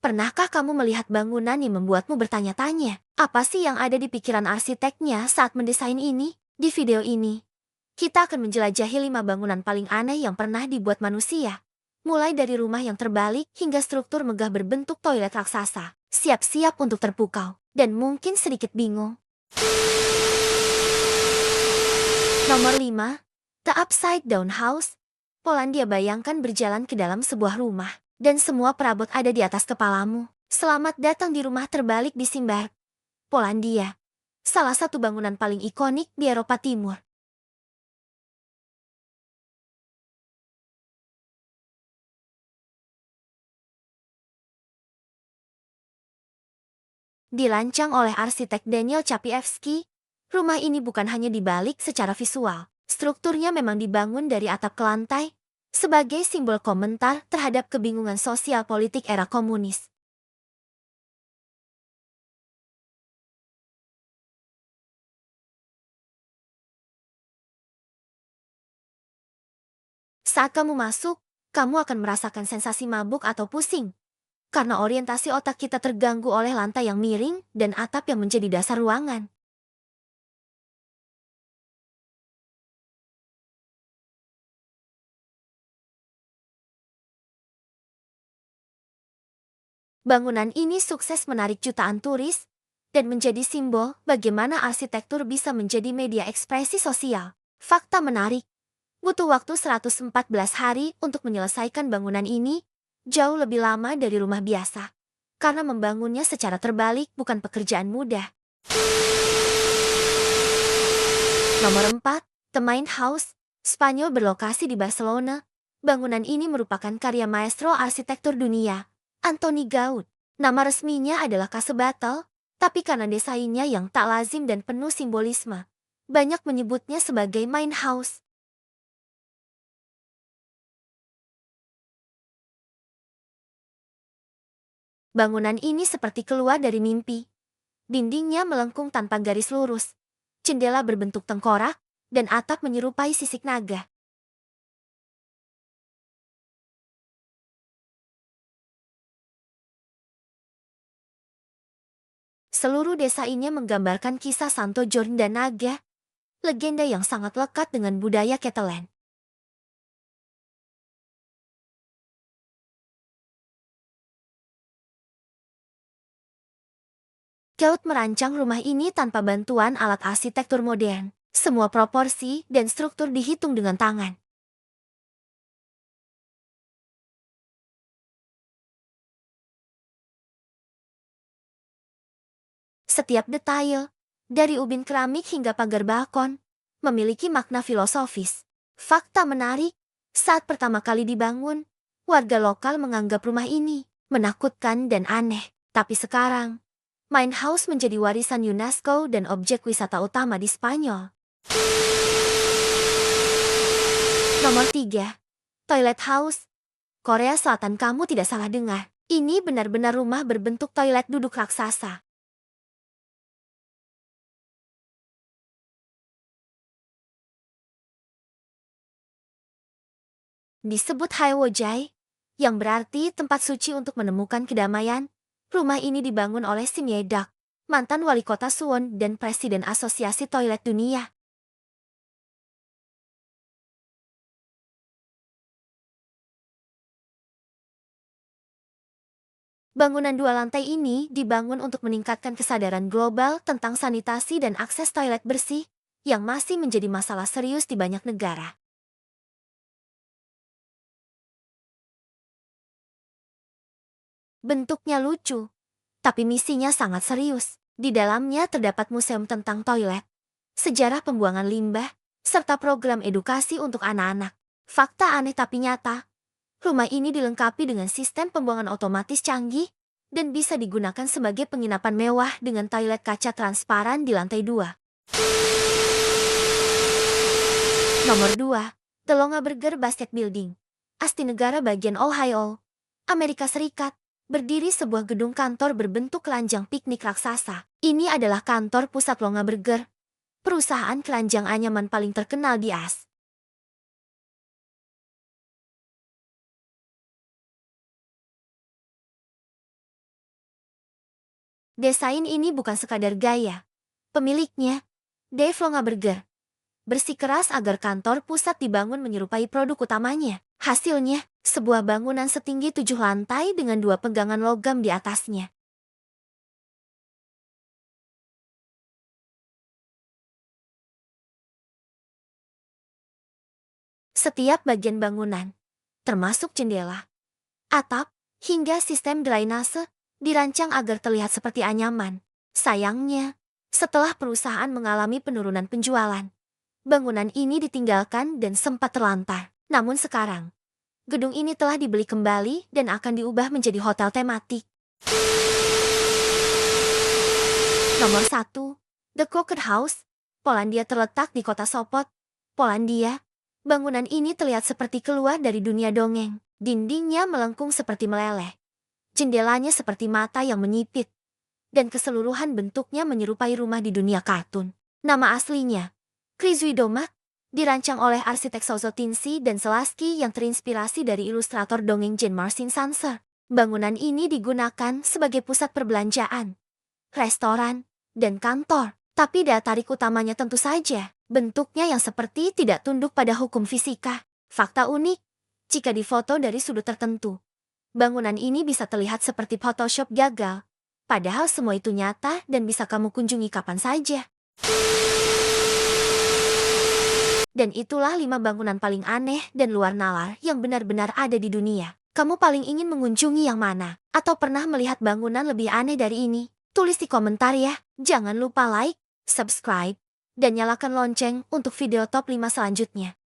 Pernahkah kamu melihat bangunan yang membuatmu bertanya-tanya? Apa sih yang ada di pikiran arsiteknya saat mendesain ini? Di video ini, kita akan menjelajahi 5 bangunan paling aneh yang pernah dibuat manusia. Mulai dari rumah yang terbalik hingga struktur megah berbentuk toilet raksasa. Siap-siap untuk terpukau dan mungkin sedikit bingung. Nomor 5. The Upside Down House. Polandia, bayangkan berjalan ke dalam sebuah rumah dan semua perabot ada di atas kepalamu. Selamat datang di rumah terbalik di Simberg, Polandia. Salah satu bangunan paling ikonik di Eropa Timur. Dirancang oleh arsitek Daniel Chapiewski, rumah ini bukan hanya dibalik secara visual. Strukturnya memang dibangun dari atap ke lantai, sebagai simbol komentar terhadap kebingungan sosial politik era komunis. Saat kamu masuk, kamu akan merasakan sensasi mabuk atau pusing, karena orientasi otak kita terganggu oleh lantai yang miring dan atap yang menjadi dasar ruangan. Bangunan ini sukses menarik jutaan turis dan menjadi simbol bagaimana arsitektur bisa menjadi media ekspresi sosial. Fakta menarik, butuh waktu 114 hari untuk menyelesaikan bangunan ini, jauh lebih lama dari rumah biasa. Karena membangunnya secara terbalik bukan pekerjaan mudah. Nomor 4. The Main House, Spanyol, berlokasi di Barcelona. Bangunan ini merupakan karya maestro arsitektur dunia, Antoni Gaud. Nama resminya adalah Casebatel, tapi karena desainnya yang tak lazim dan penuh simbolisme, banyak menyebutnya sebagai Main House. Bangunan ini seperti keluar dari mimpi. Dindingnya melengkung tanpa garis lurus, jendela berbentuk tengkorak, dan atap menyerupai sisik naga. Seluruh desainnya menggambarkan kisah Santo Jorn dan naga, legenda yang sangat lekat dengan budaya Catalan. Gaud merancang rumah ini tanpa bantuan alat arsitektur modern. Semua proporsi dan struktur dihitung dengan tangan. Setiap detail, dari ubin keramik hingga pagar balkon, memiliki makna filosofis. Fakta menarik, saat pertama kali dibangun, warga lokal menganggap rumah ini menakutkan dan aneh. Tapi sekarang, Main House menjadi warisan UNESCO dan objek wisata utama di Spanyol. Nomor 3. Toilet House, Korea Selatan. Kamu tidak salah dengar. Ini benar-benar rumah berbentuk toilet duduk raksasa. Disebut Haewojai, yang berarti tempat suci untuk menemukan kedamaian. Rumah ini dibangun oleh Sim Ye-dak, mantan wali kota Suwon dan presiden Asosiasi Toilet Dunia. Bangunan 2 lantai ini dibangun untuk meningkatkan kesadaran global tentang sanitasi dan akses toilet bersih, yang masih menjadi masalah serius di banyak negara. Bentuknya lucu, tapi misinya sangat serius. Di dalamnya terdapat museum tentang toilet, sejarah pembuangan limbah, serta program edukasi untuk anak-anak. Fakta aneh tapi nyata, rumah ini dilengkapi dengan sistem pembuangan otomatis canggih dan bisa digunakan sebagai penginapan mewah dengan toilet kaca transparan di lantai 2. Nomor 2. The Longaberger Basket Building, Asti Negara bagian Ohio, Amerika Serikat. Berdiri sebuah gedung kantor berbentuk keranjang piknik raksasa. Ini adalah kantor pusat Longaberger, perusahaan keranjang anyaman paling terkenal di AS. Desain ini bukan sekadar gaya. Pemiliknya, Dave Longaberger, bersikeras agar kantor pusat dibangun menyerupai produk utamanya. Hasilnya, sebuah bangunan setinggi 7 lantai dengan 2 pegangan logam di atasnya. Setiap bagian bangunan, termasuk jendela, atap, hingga sistem drainase, dirancang agar terlihat seperti anyaman. Sayangnya, setelah perusahaan mengalami penurunan penjualan, bangunan ini ditinggalkan dan sempat terlantar. Namun sekarang, gedung ini telah dibeli kembali dan akan diubah menjadi hotel tematik. Nomor 1. The Crooked House, Polandia terletak di kota Sopot, Polandia. Bangunan ini terlihat seperti keluar dari dunia dongeng. Dindingnya melengkung seperti meleleh. Jendelanya seperti mata yang menyipit. Dan keseluruhan bentuknya menyerupai rumah di dunia kartun. Nama aslinya, Kryzwy Domek, dirancang oleh arsitek Sozotinsi dan Selaski yang terinspirasi dari ilustrator dongeng Jane Marcin Sanser. Bangunan ini digunakan sebagai pusat perbelanjaan, restoran, dan kantor. Tapi daya tarik utamanya tentu saja bentuknya yang seperti tidak tunduk pada hukum fisika. Fakta unik, jika difoto dari sudut tertentu, bangunan ini bisa terlihat seperti Photoshop gagal. Padahal semua itu nyata dan bisa kamu kunjungi kapan saja. Dan itulah 5 bangunan paling aneh dan luar nalar yang benar-benar ada di dunia. Kamu paling ingin mengunjungi yang mana? Atau pernah melihat bangunan lebih aneh dari ini? Tulis di komentar ya. Jangan lupa like, subscribe, dan nyalakan lonceng untuk video top 5 selanjutnya.